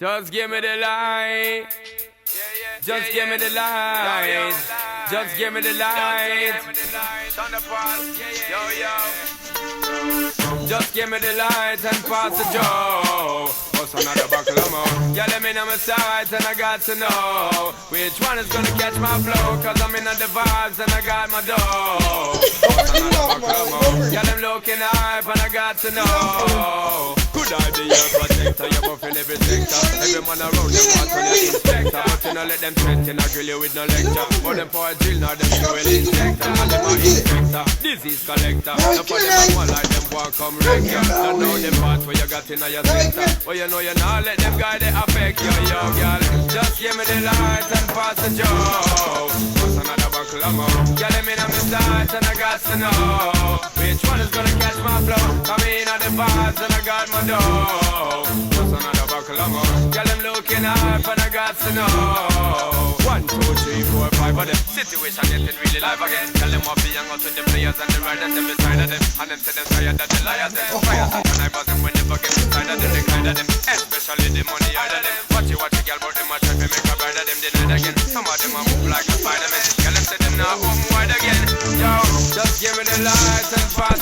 Just give me the light. Just give me the light. Just give me the light. Just give me the light and pass the joe. What's another buckle of more? Yeah, let me know my sight and I got to know which one is gonna catch my flow. Cause I'm in the vibes and I got my dough. What's another buckle of more? Yeah, them looking hype and I got to know. Could I be your protector? You're buffing every sector. Every man around them want on your inspector. But you know let them threaten, I grill you with no lecture. But them for a drill, now them fuel injector. And them are inspector, disease collector. Now for them I want like them want come wreck you. Don't know the part where you got in your center. But you know you not let them guy they affect you, yo, girl. Just give me the light and pass the joke. What's another buckle of more? Girl, let me know my sight and I got to know which one is gonna catch my flow. Come in on the vibes and I got my dough. What's another buckle of more? Girl, I'm looking up and I got to know 1, 2, 3, 4, 5 of them. Situation getting really live again. Tell them what be young out with the players and the riders them beside of them. And them say them tired that the liars them. Fires and snipers them when you forget inside of them. They kind of them, especially the money out of them. Watch you, girl, but them a try to make a bride of them denied again. Some of them a move like a Spider-Man. Girl, them say them not home wide again. Yo, just give me the light and pass.